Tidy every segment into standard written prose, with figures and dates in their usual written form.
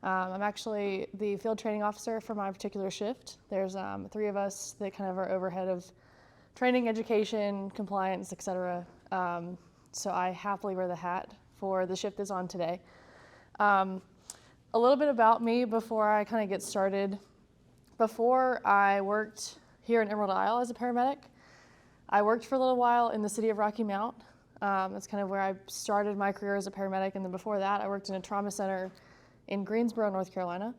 I'm actually the field training officer for my particular shift. There's 3 of us that kind of are overhead of training, education, compliance, etc. So I happily wear the hat for the shift that's on today. A little bit about me before I kind of get started. Before I worked here in Emerald Isle as a paramedic, I worked for a little while in the city of Rocky Mount. That's kind of where I started my career as a paramedic, and then before that I worked in a trauma center in Greensboro, North Carolina,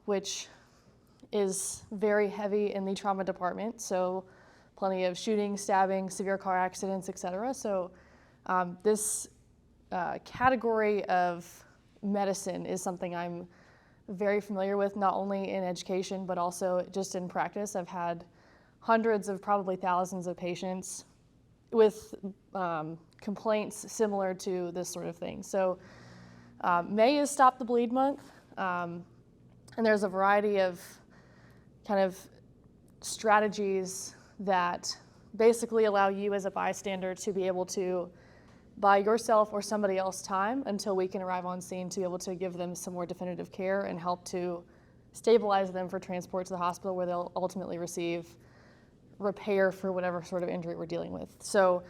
which is very heavy in the trauma department, so plenty of shooting, stabbing, severe car accidents, etc. So this category of medicine is something I'm very familiar with, not only in education, but also just in practice. I've had hundreds of, probably thousands of patients with complaints similar to this sort of thing. So May is Stop the Bleed Month, and there's a variety of kind of strategies that basically allow you as a bystander to be able to buy yourself or somebody else time until we can arrive on scene to be able to give them some more definitive care and help to stabilize them for transport to the hospital where they'll ultimately receive repair for whatever sort of injury we're dealing with. So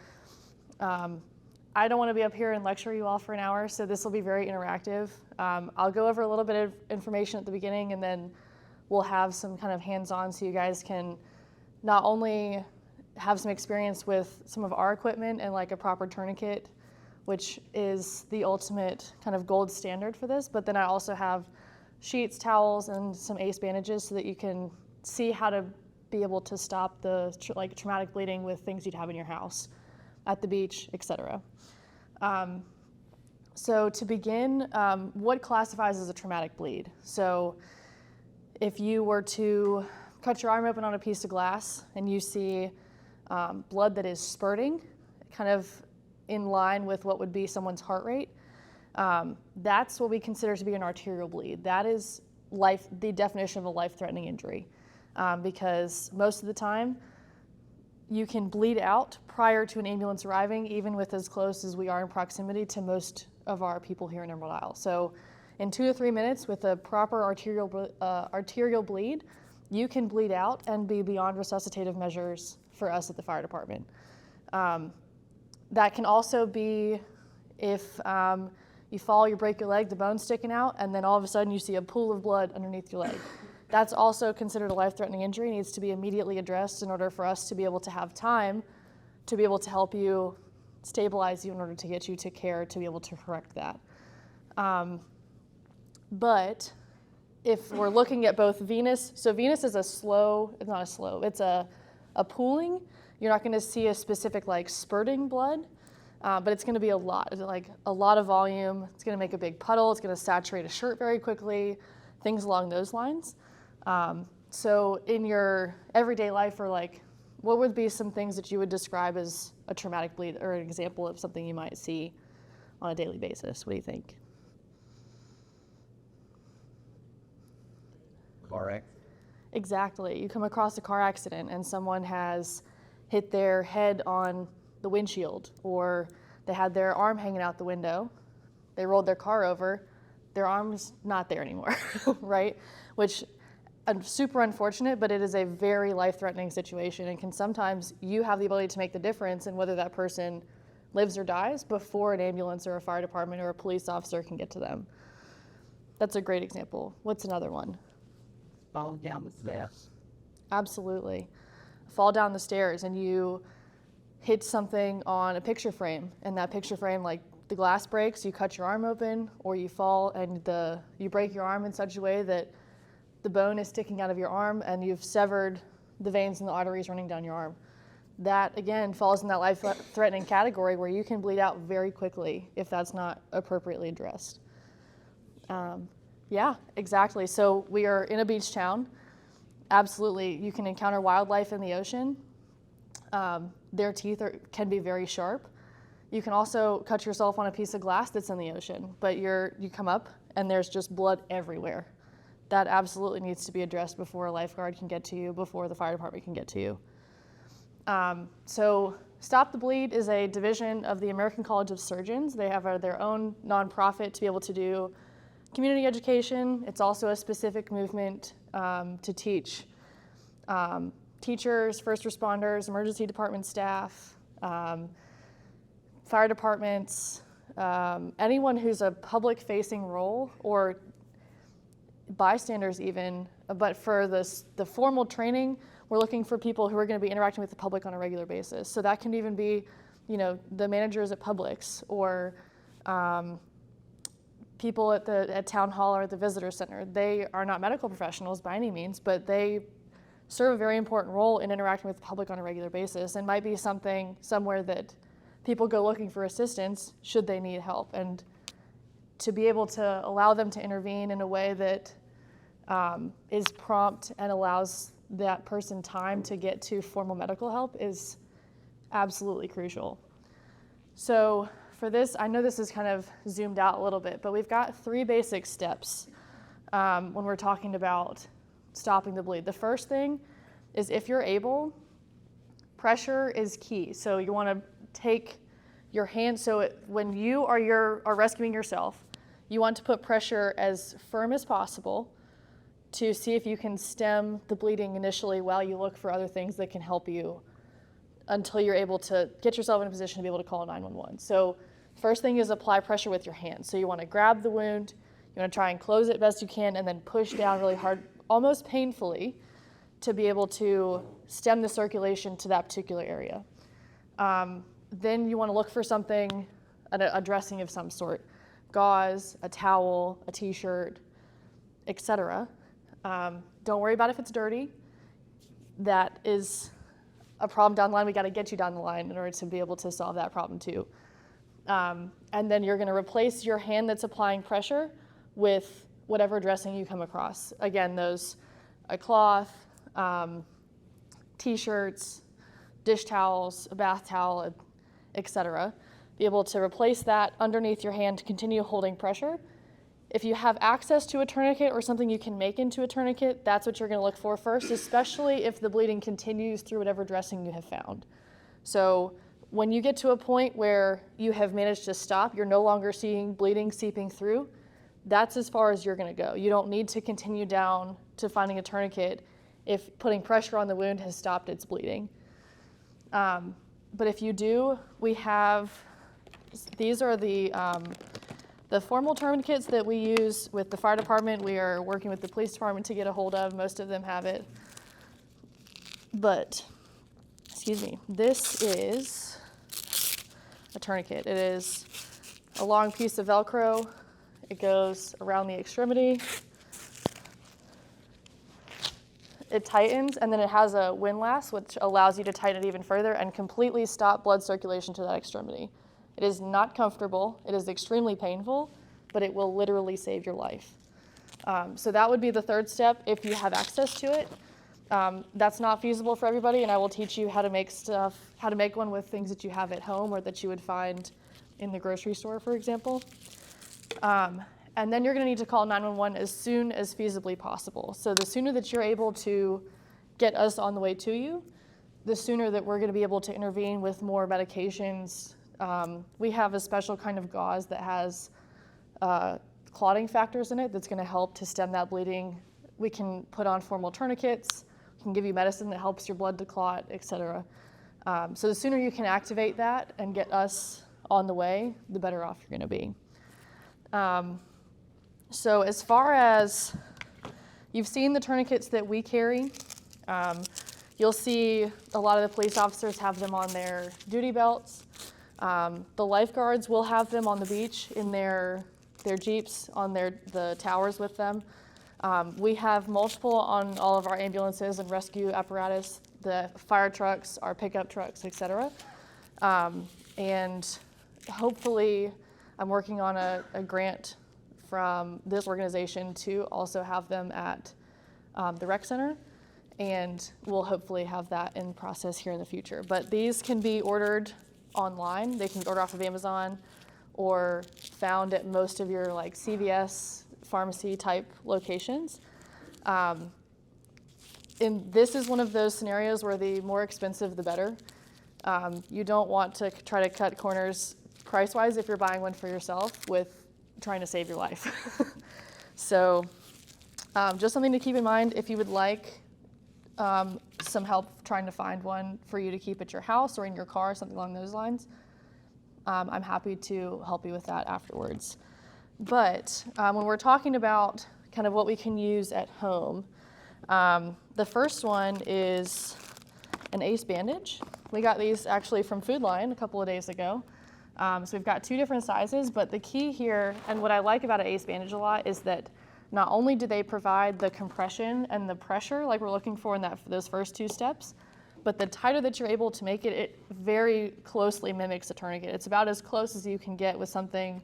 I don't want to be up here and lecture you all for an hour, so this will be very interactive. I'll go over a little bit of information at the beginning, and then we'll have some kind of hands-on so you guys can not only have some experience with some of our equipment and like a proper tourniquet, which is the ultimate kind of gold standard for this, but then I also have sheets, towels, and some ACE bandages so that you can see how to be able to stop the traumatic bleeding with things you'd have in your house, at the beach, etc. So to begin, what classifies as a traumatic bleed? So if you were to cut your arm open on a piece of glass and you see blood that is spurting, kind of in line with what would be someone's heart rate, that's what we consider to be an arterial bleed. That is the definition of a life-threatening injury, because most of the time you can bleed out prior to an ambulance arriving, even with as close as we are in proximity to most of our people here in Emerald Isle. So in 2 to 3 minutes with a proper arterial bleed, you can bleed out and be beyond resuscitative measures for us at the fire department. That can also be if you fall, you break your leg, the bone's sticking out, and then all of a sudden you see a pool of blood underneath your leg. That's also considered a life-threatening injury, needs to be immediately addressed in order for us to be able to have time to be able to help you, stabilize you in order to get you to care to be able to correct that. But if we're looking at both venous, so venous is it's a pooling. You're not going to see a specific like spurting blood, but it's going to be a lot of volume. It's going to make a big puddle. It's going to saturate a shirt very quickly, things along those lines. So in your everyday life, or like, what would be some things that you would describe as a traumatic bleed or an example of something you might see on a daily basis? What do you think? Car wreck. Exactly. You come across a car accident and someone has hit their head on the windshield, or they had their arm hanging out the window. They rolled their car over. Their arm's not there anymore, right? Which is super unfortunate, but it is a very life-threatening situation, and can sometimes you have the ability to make the difference in whether that person lives or dies before an ambulance or a fire department or a police officer can get to them. That's a great example. What's another one? Fall down the stairs. Absolutely. Fall down the stairs and you hit something on a picture frame, and that picture frame, like the glass breaks, you cut your arm open, or you fall and you break your arm in such a way that the bone is sticking out of your arm and you've severed the veins and the arteries running down your arm. That, again, falls in that life-threatening category where you can bleed out very quickly if that's not appropriately addressed. Yeah, exactly. So we are in a beach town. Absolutely, you can encounter wildlife in the ocean. Their teeth can be very sharp. You can also cut yourself on a piece of glass that's in the ocean, but you come up and there's just blood everywhere. That absolutely needs to be addressed before a lifeguard can get to you, before the fire department can get to you. So Stop the Bleed is a division of the American College of Surgeons. They have their own nonprofit to be able to do Community education, it's also a specific movement to teach teachers, first responders, emergency department staff, fire departments, anyone who's a public-facing role, or bystanders even, but for the formal training, we're looking for people who are going to be interacting with the public on a regular basis. So that can even be, the managers at Publix, or people at town hall or at the visitor center. They are not medical professionals by any means, but they serve a very important role in interacting with the public on a regular basis, and might be somewhere that people go looking for assistance should they need help. And to be able to allow them to intervene in a way that is prompt and allows that person time to get to formal medical help is absolutely crucial. So for this, I know this is kind of zoomed out a little bit, but we've got 3 basic steps when we're talking about stopping the bleed. The first thing is, if you're able, pressure is key. So you want to take your hand, when you are rescuing yourself, you want to put pressure as firm as possible to see if you can stem the bleeding initially while you look for other things that can help you until you're able to get yourself in a position to be able to call 911. So first thing is apply pressure with your hand. So you want to grab the wound, you want to try and close it best you can, and then push down really hard, almost painfully, to be able to stem the circulation to that particular area. Then you want to look for something, a dressing of some sort, gauze, a towel, a t-shirt, etc. Don't worry about if it's dirty. That is a problem down the line. We got to get you down the line in order to be able to solve that problem too. And then you're going to replace your hand that's applying pressure with whatever dressing you come across. Again, a cloth, t-shirts, dish towels, a bath towel, etc. Be able to replace that underneath your hand to continue holding pressure. If you have access to a tourniquet or something you can make into a tourniquet, that's what you're going to look for first, especially if the bleeding continues through whatever dressing you have found. So when you get to a point where you have managed to stop, you're no longer seeing bleeding seeping through, that's as far as you're going to go. You don't need to continue down to finding a tourniquet if putting pressure on the wound has stopped its bleeding. But if you do, these are the formal tourniquets that we use with the fire department. We are working with the police department to get a hold of. Most of them have it. But, this is a tourniquet. It is a long piece of Velcro. It goes around the extremity. It tightens, and then it has a windlass, which allows you to tighten it even further and completely stop blood circulation to that extremity. It is not comfortable. It is extremely painful, but it will literally save your life. So that would be the third step if you have access to it. That's not feasible for everybody, and I will teach you how to make one with things that you have at home or that you would find in the grocery store, for example. And then you're going to need to call 911 as soon as feasibly possible. So the sooner that you're able to get us on the way to you, the sooner that we're going to be able to intervene with more medications. We have a special kind of gauze that has clotting factors in it that's going to help to stem that bleeding. We can put on formal tourniquets. We can give you medicine that helps your blood to clot, etc. So the sooner you can activate that and get us on the way, the better off you're going to be. So as far as you've seen the tourniquets that we carry, you'll see a lot of the police officers have them on their duty belts. The lifeguards will have them on the beach in their Jeeps on the towers with them. We have multiple on all of our ambulances and rescue apparatus, the fire trucks, our pickup trucks, etc. And hopefully, I'm working on a grant from this organization to also have them at the rec center, and we'll hopefully have that in process here in the future. But these can be ordered online. They can be ordered off of Amazon or found at most of your CVS pharmacy type locations. And this is one of those scenarios where the more expensive, the better. You don't want to try to cut corners price-wise if you're buying one for yourself with trying to save your life. So just something to keep in mind if you would like some help trying to find one for you to keep at your house or in your car, something along those lines. I'm happy to help you with that afterwards. But when we're talking about kind of what we can use at home, the first one is an ACE bandage. We got these actually from Food Lion a couple of days ago. So we've got 2 different sizes, but the key here, and what I like about an ACE bandage a lot, is that not only do they provide the compression and the pressure like we're looking for in those first 2 steps, but the tighter that you're able to make it, it very closely mimics a tourniquet. It's about as close as you can get with something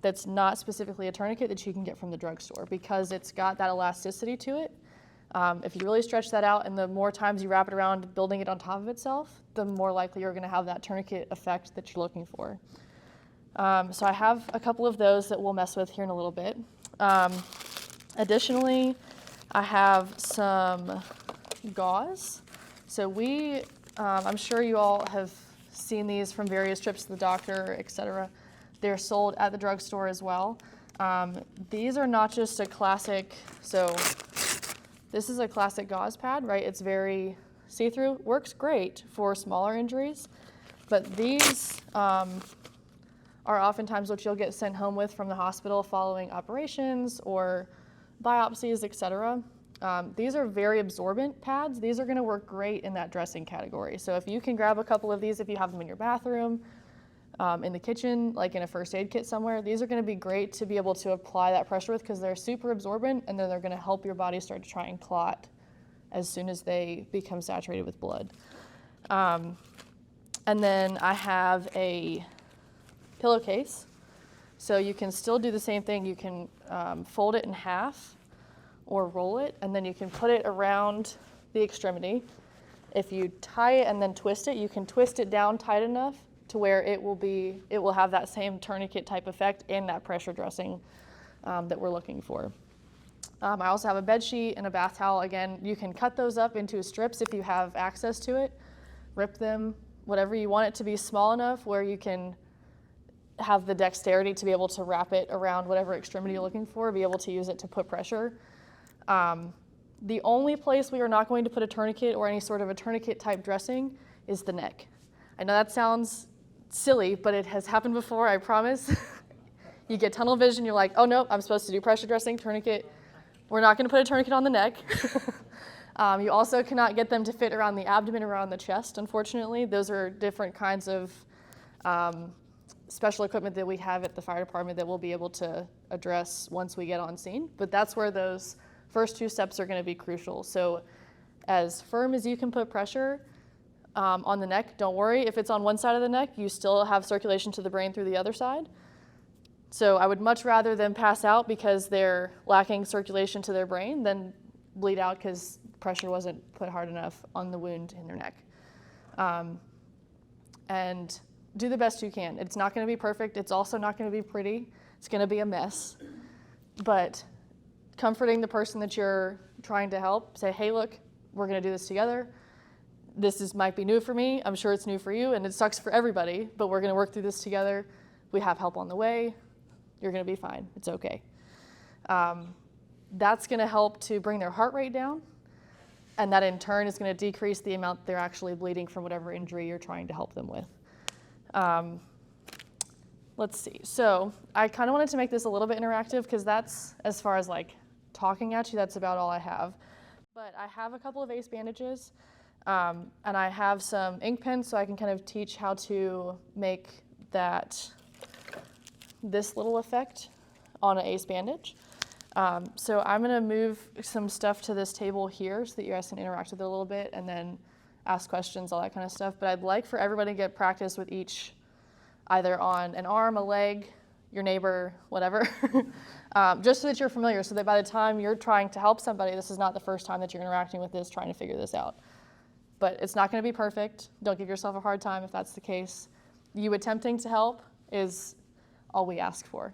that's not specifically a tourniquet that you can get from the drugstore, because it's got that elasticity to it. If you really stretch that out, and the more times you wrap it around building it on top of itself, the more likely you're going to have that tourniquet effect that you're looking for. So I have a couple of those that we'll mess with here in a little bit. Additionally, I have some gauze. So I'm sure you all have seen these from various trips to the doctor, etc. They're sold at the drugstore as well. These are not just a classic, so this is a classic gauze pad, right? It's very see-through, works great for smaller injuries, but these are oftentimes what you'll get sent home with from the hospital following operations or biopsies, etc. These are very absorbent pads. These are going to work great in that dressing category. So if you can grab a couple of these, if you have them in your bathroom, in the kitchen, like in a first aid kit somewhere, these are going to be great to be able to apply that pressure with, because they're super absorbent, and then they're going to help your body start to try and clot as soon as they become saturated with blood. And then I have a pillowcase. So you can still do the same thing. You can fold it in half or roll it, and then you can put it around the extremity. If you tie it and then twist it, you can twist it down tight enough to where it will have that same tourniquet type effect and that pressure dressing that we're looking for. I also have a bed sheet and a bath towel. Again, you can cut those up into strips if you have access to it, rip them, whatever you want it to be small enough where you can have the dexterity to be able to wrap it around whatever extremity you're looking for, be able to use it to put pressure. The only place we are not going to put a tourniquet or any sort of a tourniquet type dressing is the neck. I know that sounds silly, but it has happened before, I promise. You get tunnel vision, you're like, oh no, I'm supposed to do pressure dressing, tourniquet. We're not going to put a tourniquet on the neck. You also cannot get them to fit around the abdomen, around the chest, unfortunately. Those are different kinds of special equipment that we have at the fire department that we'll be able to address once we get on scene. But that's where those first 2 steps are going to be crucial. So as firm as you can put pressure on the neck, don't worry. If it's on one side of the neck, you still have circulation to the brain through the other side. So I would much rather them pass out because they're lacking circulation to their brain than bleed out because pressure wasn't put hard enough on the wound in their neck. And do the best you can. It's not going to be perfect. It's also not going to be pretty. It's going to be a mess. But comforting the person that you're trying to help, say, hey, look, we're going to do this together. Might be new for me. I'm sure it's new for you, and it sucks for everybody, but we're going to work through this together. We have help on the way. You're going to be fine. It's okay. That's going to help to bring their heart rate down, and that in turn is going to decrease the amount they're actually bleeding from whatever injury you're trying to help them with. Let's see. So I kind of wanted to make this a little bit interactive because that's, as far as like talking at you, that's about all I have. But I have a couple of ACE bandages, and I have some ink pens so I can kind of teach how to make this little effect on an ACE bandage. So I'm going to move some stuff to this table here so that you guys can interact with it a little bit and then ask questions, all that kind of stuff. But I'd like for everybody to get practice with each, either on an arm, a leg, your neighbor, whatever, just so that you're familiar, so that by the time you're trying to help somebody, this is not the first time that you're interacting with this, trying to figure this out. But it's not going to be perfect. Don't give yourself a hard time if that's the case. You attempting to help is all we ask for.